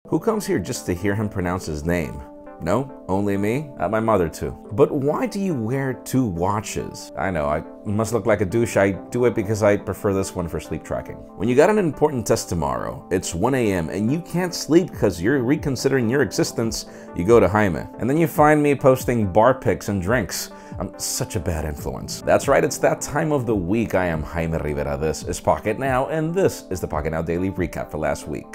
Who comes here just to hear him pronounce his name? No? Only me? My mother too. But why do you wear 2 watches? I know, I must look like a douche. I do it because I prefer this one for sleep tracking. When you got an important test tomorrow, it's 1 a.m. and you can't sleep because you're reconsidering your existence, you go to Jaime. And then you find me posting bar pics and drinks. I'm such a bad influence. That's right, it's that time of the week. I am Jaime Rivera. This is Pocket Now, and this is the Pocketnow Daily Recap for last week.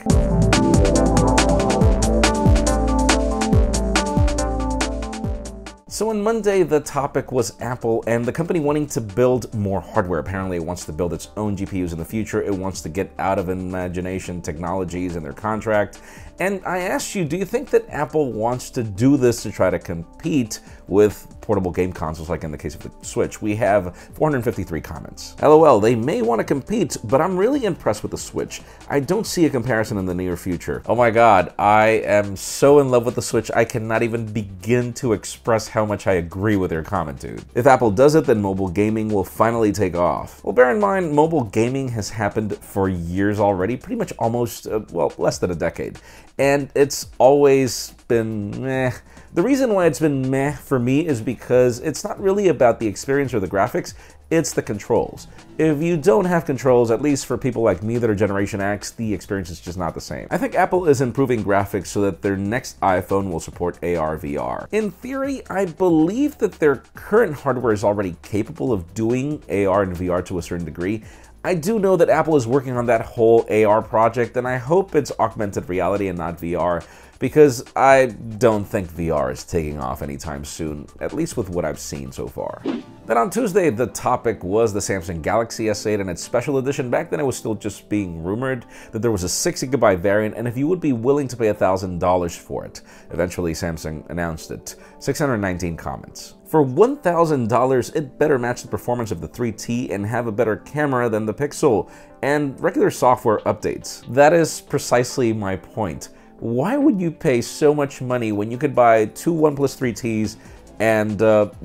So on Monday, the topic was Apple and the company wanting to build more hardware. Apparently, it wants to build its own GPUs in the future. It wants to get out of imagination technologies in their contract. And I asked you, do you think that Apple wants to do this to try to compete with portable game consoles like in the case of the Switch? We have 453 comments. LOL, they may want to compete, but I'm really impressed with the Switch. I don't see a comparison in the near future. Oh my god, I am so in love with the Switch, I cannot even begin to express how much I agree with your comment, dude. If Apple does it, then mobile gaming will finally take off. Well, bear in mind, mobile gaming has happened for years already, pretty much almost, well, less than a decade. And it's always been meh. The reason why it's been meh for me is because it's not really about the experience or the graphics, it's the controls. If you don't have controls, at least for people like me that are Generation X, the experience is just not the same. I think Apple is improving graphics so that their next iPhone will support AR/VR. In theory, I believe that their current hardware is already capable of doing AR and VR to a certain degree. I do know that Apple is working on that whole AR project, and I hope it's augmented reality and not VR, because I don't think VR is taking off anytime soon, at least with what I've seen so far. Then on Tuesday, the topic was the Samsung Galaxy S8 and its special edition. Back then it was still just being rumored that there was a 6GB variant, and if you would be willing to pay $1,000 for it. Eventually Samsung announced it. 619 comments. For $1,000, it better match the performance of the 3T and have a better camera than the Pixel, and regular software updates. That is precisely my point. Why would you pay so much money when you could buy 2 OnePlus 3Ts and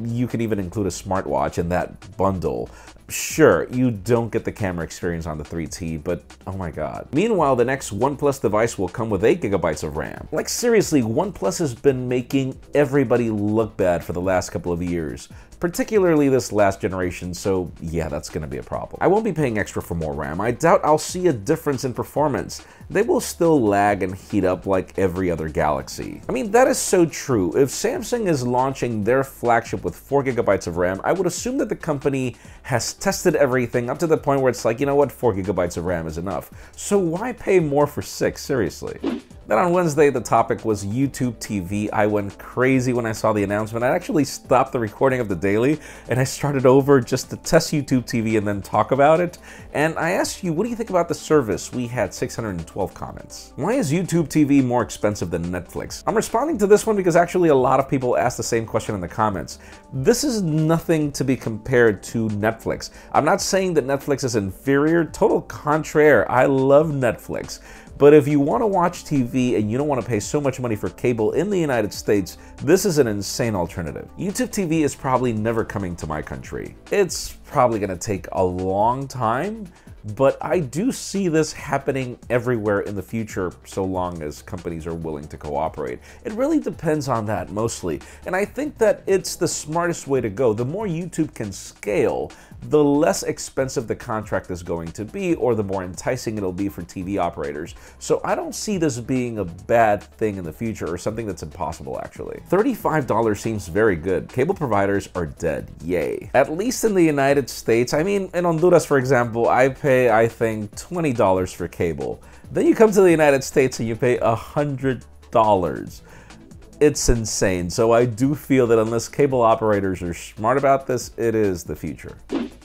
you can even include a smartwatch in that bundle? Sure, you don't get the camera experience on the 3T, but oh my god. Meanwhile, the next OnePlus device will come with 8GB of RAM. Like seriously, OnePlus has been making everybody look bad for the last couple of years, particularly this last generation, so yeah, that's gonna be a problem. I won't be paying extra for more RAM. I doubt I'll see a difference in performance. They will still lag and heat up like every other Galaxy. I mean, that is so true. If Samsung is launching their flagship with 4GB of RAM, I would assume that the company has tested everything up to the point where it's like, you know what, 4GB of RAM is enough. So why pay more for 6, seriously? Then on Wednesday, the topic was YouTube TV. I went crazy when I saw the announcement. I actually stopped the recording of the daily and I started over just to test YouTube TV and then talk about it. And I asked you, what do you think about the service? We had 612 comments. Why is YouTube TV more expensive than Netflix? I'm responding to this one because actually a lot of people asked the same question in the comments. This is nothing to be compared to Netflix. I'm not saying that Netflix is inferior, total contraire. I love Netflix. But if you want to watch TV and you don't want to pay so much money for cable in the United States, this is an insane alternative. YouTube TV is probably never coming to my country. It's probably going to take a long time, but I do see this happening everywhere in the future so long as companies are willing to cooperate. It really depends on that mostly, and I think that it's the smartest way to go. The more YouTube can scale, the less expensive the contract is going to be, or the more enticing it'll be for TV operators. So I don't see this being a bad thing in the future, or something that's impossible actually. $35 seems very good. Cable providers are dead, yay. At least in the United States. I mean, in Honduras, for example, I pay, I think, $20 for cable. Then you come to the United States and you pay $100. It's insane. So I do feel that unless cable operators are smart about this, it is the future.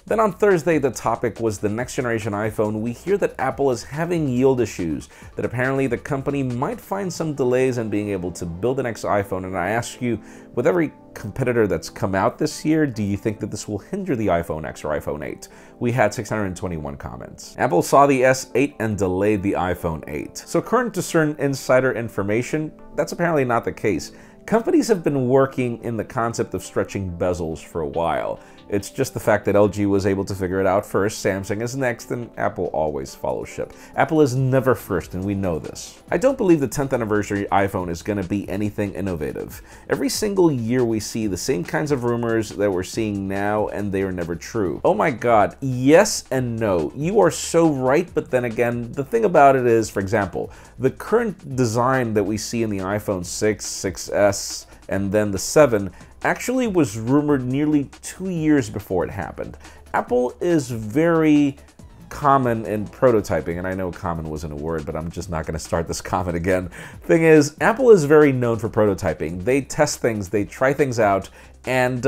Then on Thursday, the topic was the next generation iPhone. We hear that Apple is having yield issues, that apparently the company might find some delays in being able to build the next iPhone. And I ask you, with every competitor that's come out this year, do you think that this will hinder the iPhone X or iPhone 8? We had 621 comments. Apple saw the S8 and delayed the iPhone 8. So current to certain insider information, that's apparently not the case. Companies have been working in the concept of stretching bezels for a while. It's just the fact that LG was able to figure it out first, Samsung is next, and Apple always follows ship. Apple is never first, and we know this. I don't believe the 10th anniversary iPhone is going to be anything innovative. Every single year we see the same kinds of rumors that we're seeing now, and they are never true. Oh my god, yes and no. You are so right, but then again, the thing about it is, for example, the current design that we see in the iPhone 6, 6S, and then the 7 actually was rumored nearly 2 years before it happened. Apple is very common in prototyping, and I know common wasn't a word, but I'm just not going to start this comment again. Thing is, Apple is very known for prototyping. They test things, they try things out, and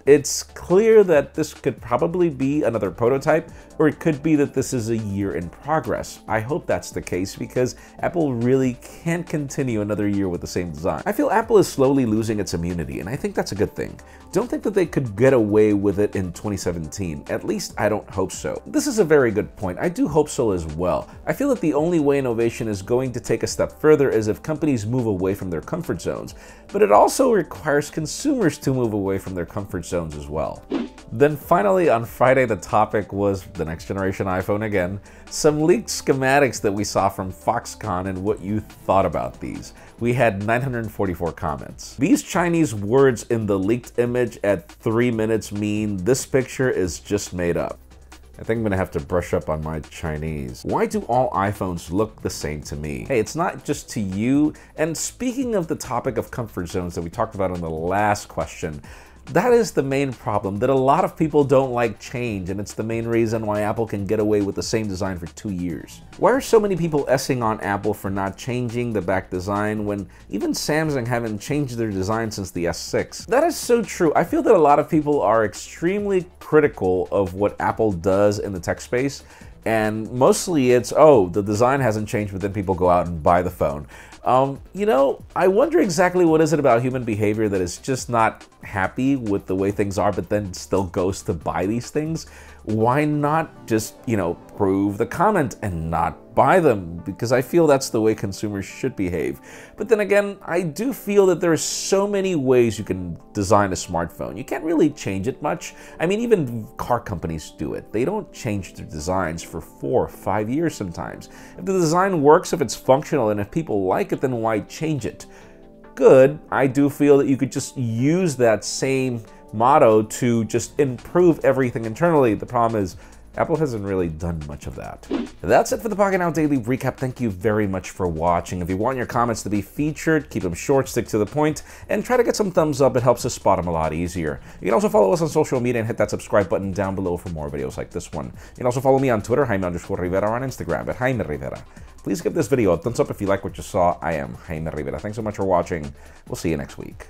it's clear that this could probably be another prototype, or it could be that this is a year in progress. I hope that's the case because Apple really can't continue another year with the same design. I feel Apple is slowly losing its immunity, and I think that's a good thing. Don't think that they could get away with it in 2017. At least I don't hope so. This is a very good point. I do hope so as well. I feel that the only way innovation is going to take a step further is if companies move away from their comfort zones. But it also requires consumers to move away from their comfort zones as well. Then finally on Friday, the topic was the next generation iPhone again, some leaked schematics that we saw from Foxconn and what you thought about these. We had 944 comments. These Chinese words in the leaked image at 3 minutes mean this picture is just made up. I think I'm gonna have to brush up on my Chinese. Why do all iPhones look the same to me? Hey, it's not just to you. And speaking of the topic of comfort zones that we talked about in the last question, that is the main problem, that a lot of people don't like change, and it's the main reason why Apple can get away with the same design for 2 years. Why are so many people essing on Apple for not changing the back design when even Samsung haven't changed their design since the S6? That is so true. I feel that a lot of people are extremely critical of what Apple does in the tech space, and mostly it's, oh, the design hasn't changed, but then people go out and buy the phone. You know, I wonder exactly what is it about human behavior that is just not happy with the way things are, but then still goes to buy these things. Why not just, you know, prove the comment and not buy them? Because I feel that's the way consumers should behave. But then again, I do feel that there's so many ways you can design a smartphone. You can't really change it much. I mean, even car companies do it. They don't change their designs for 4 or 5 years sometimes. If the design works, if it's functional, and if people like it, then why change it? Good, I do feel that you could just use that same motto to just improve everything internally. The problem is Apple hasn't really done much of that. That's it for the Pocketnow Daily Recap. Thank you very much for watching. If you want your comments to be featured, keep them short, stick to the point, and try to get some thumbs up. It helps us spot them a lot easier. You can also follow us on social media and hit that subscribe button down below for more videos like this one. You can also follow me on Twitter, Jaime_Rivera, on Instagram at Jaime Rivera. Please give this video a thumbs up if you like what you saw. I am Jaime Rivera. Thanks so much for watching. We'll see you next week.